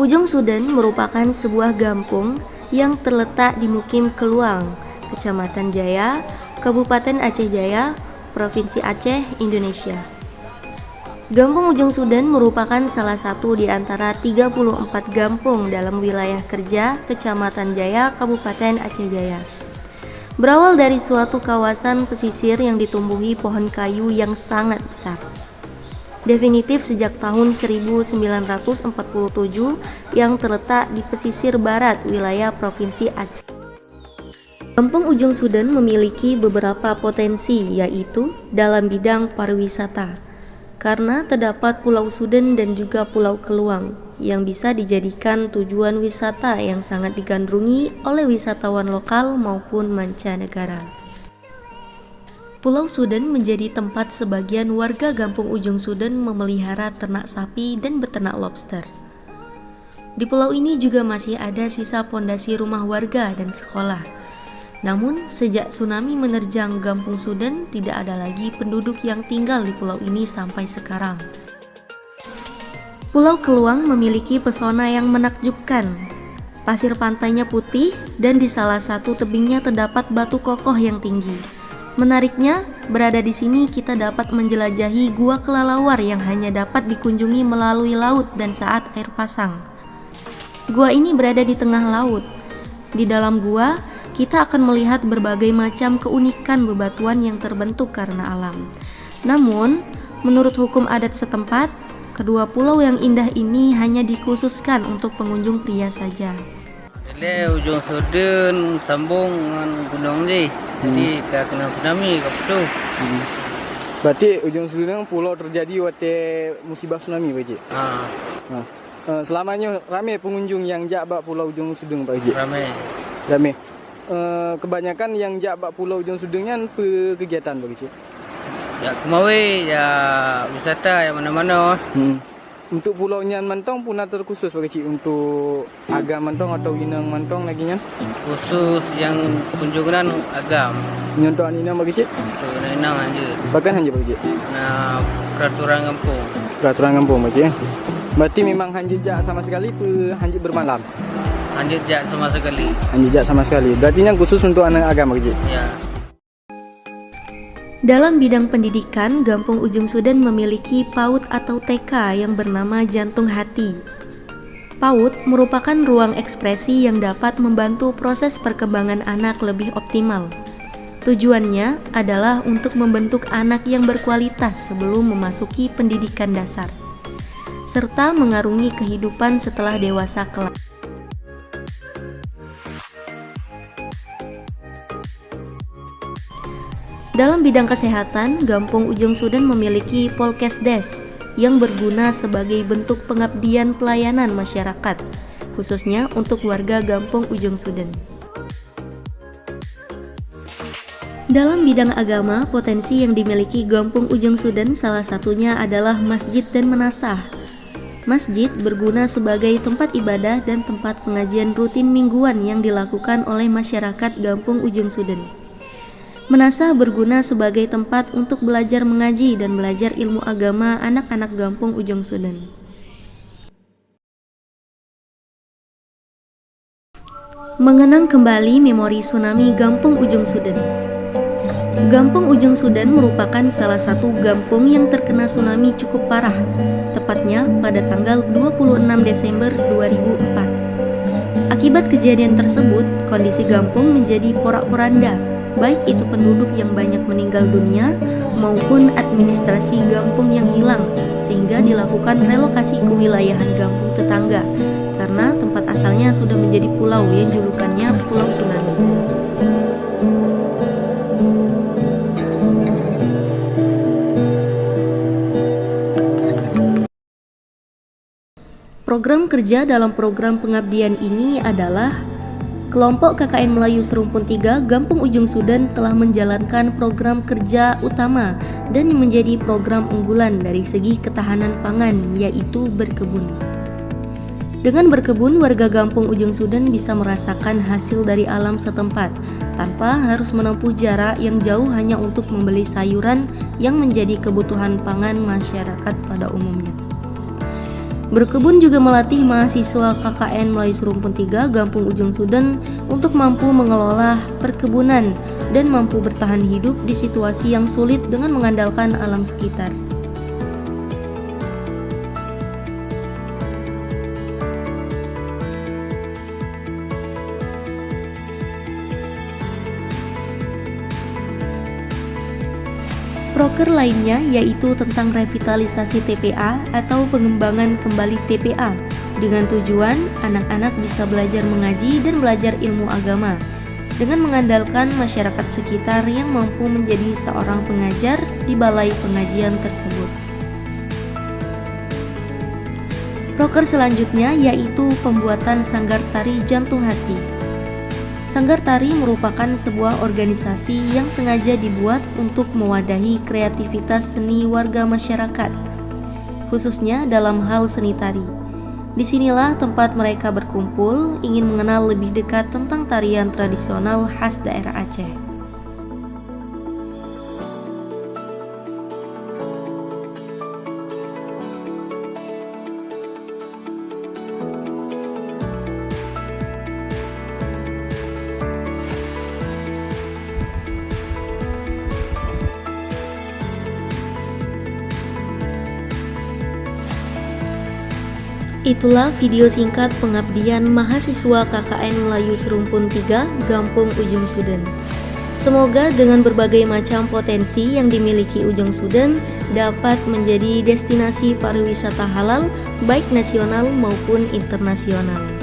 Ujung Sudan merupakan sebuah kampung yang terletak di Mukim Keluang, Kecamatan Jaya, Kabupaten Aceh Jaya, Provinsi Aceh, Indonesia. Kampung Ujung Sudan merupakan salah satu di antara 34 kampung dalam wilayah kerja Kecamatan Jaya, Kabupaten Aceh Jaya. Berawal dari suatu kawasan pesisir yang ditumbuhi pohon kayu yang sangat besar. Definitif sejak tahun 1947 yang terletak di pesisir barat wilayah Provinsi Aceh. Kampung Ujung Sudan memiliki beberapa potensi, yaitu dalam bidang pariwisata, karena terdapat Pulau Sudan dan juga Pulau Keluang yang bisa dijadikan tujuan wisata yang sangat digandrungi oleh wisatawan lokal maupun mancanegara. Pulau Sudan menjadi tempat sebagian warga kampung Ujung Sudan memelihara ternak sapi dan beternak lobster. Di pulau ini juga masih ada sisa pondasi rumah warga dan sekolah. Namun, sejak tsunami menerjang kampung Sudan, tidak ada lagi penduduk yang tinggal di pulau ini sampai sekarang. Pulau Keluang memiliki pesona yang menakjubkan. Pasir pantainya putih dan di salah satu tebingnya terdapat batu kokoh yang tinggi. Menariknya, berada di sini kita dapat menjelajahi gua kelelawar yang hanya dapat dikunjungi melalui laut dan saat air pasang. Gua ini berada di tengah laut. Di dalam gua, kita akan melihat berbagai macam keunikan bebatuan yang terbentuk karena alam. Namun, menurut hukum adat setempat, kedua pulau yang indah ini hanya dikhususkan untuk pengunjung pria saja. Ini Ujung Sudan sambung dengan gunung ni, jadi kena tsunami kat situ. Berarti Ujung Sudan pulau terjadi waktu musibah tsunami, Pak Cik? Selamanya ramai pengunjung yang jak bak Pulau Ujung Sudan, Pak Cik? Ramai. Kebanyakan yang jak bak Pulau Ujung Sudan kan kegiatan, Pak Cik? Ya kemawi, ya wisata yang mana-mana. Untuk Pulau Nyan Mantong pun ada terkhusus, Pak Cik, untuk agam Mantong atau Inang Mantong lagi kan? Khusus yang kunjungan agam. Nyontok Inang, Pak Cik? Untuk Inang aja. Bahkan hanya, Pak Cik? Nah, peraturan kampung. Peraturan kampung, Pak Cik. Berarti memang hanya jak sama sekali, hanya bermalam? Hanya jak sama sekali. Hanya jak sama sekali. Berarti yang khusus untuk anak agama, Pak Cik? Ya. Dalam bidang pendidikan, Kampung Ujung Sudan memiliki PAUD atau TK yang bernama Jantung Hati. PAUD merupakan ruang ekspresi yang dapat membantu proses perkembangan anak lebih optimal. Tujuannya adalah untuk membentuk anak yang berkualitas sebelum memasuki pendidikan dasar, serta mengarungi kehidupan setelah dewasa kelak. Dalam bidang kesehatan, Kampung Ujung Sudan memiliki Polkesdes yang berguna sebagai bentuk pengabdian pelayanan masyarakat, khususnya untuk warga Kampung Ujung Sudan. Dalam bidang agama, potensi yang dimiliki Kampung Ujung Sudan salah satunya adalah masjid dan menasah. Masjid berguna sebagai tempat ibadah dan tempat pengajian rutin mingguan yang dilakukan oleh masyarakat Kampung Ujung Sudan. Menasah berguna sebagai tempat untuk belajar mengaji dan belajar ilmu agama anak-anak Kampung Ujung Sudan. Mengenang kembali memori tsunami Kampung Ujung Sudan. Kampung Ujung Sudan merupakan salah satu kampung yang terkena tsunami cukup parah, tepatnya pada tanggal 26 Desember 2004. Akibat kejadian tersebut, kondisi kampung menjadi porak-poranda, baik itu penduduk yang banyak meninggal dunia maupun administrasi kampung yang hilang, sehingga dilakukan relokasi ke wilayahan kampung tetangga karena tempat asalnya sudah menjadi pulau yang julukannya Pulau Tsunami. Program kerja dalam program pengabdian ini adalah kelompok KKN Melayu Serumpun 3 Kampung Ujung Sudan telah menjalankan program kerja utama dan menjadi program unggulan dari segi ketahanan pangan, yaitu berkebun. Dengan berkebun, warga Kampung Ujung Sudan bisa merasakan hasil dari alam setempat tanpa harus menempuh jarak yang jauh hanya untuk membeli sayuran yang menjadi kebutuhan pangan masyarakat pada umumnya. Berkebun juga melatih mahasiswa KKN Melayu Serumpun 3 Gampung Ujung Suden untuk mampu mengelola perkebunan dan mampu bertahan hidup di situasi yang sulit dengan mengandalkan alam sekitar. Proker lainnya yaitu tentang revitalisasi TPA atau pengembangan kembali TPA dengan tujuan anak-anak bisa belajar mengaji dan belajar ilmu agama dengan mengandalkan masyarakat sekitar yang mampu menjadi seorang pengajar di balai pengajian tersebut. Proker selanjutnya yaitu pembuatan Sanggar Tari Jantung Hati. Sanggar Tari merupakan sebuah organisasi yang sengaja dibuat untuk mewadahi kreativitas seni warga masyarakat, khususnya dalam hal seni tari. Disinilah tempat mereka berkumpul, ingin mengenal lebih dekat tentang tarian tradisional khas daerah Aceh. Itulah video singkat pengabdian mahasiswa KKN Melayu Serumpun 3 Gampung Ujung Suden. Semoga dengan berbagai macam potensi yang dimiliki Ujung Suden dapat menjadi destinasi pariwisata halal baik nasional maupun internasional.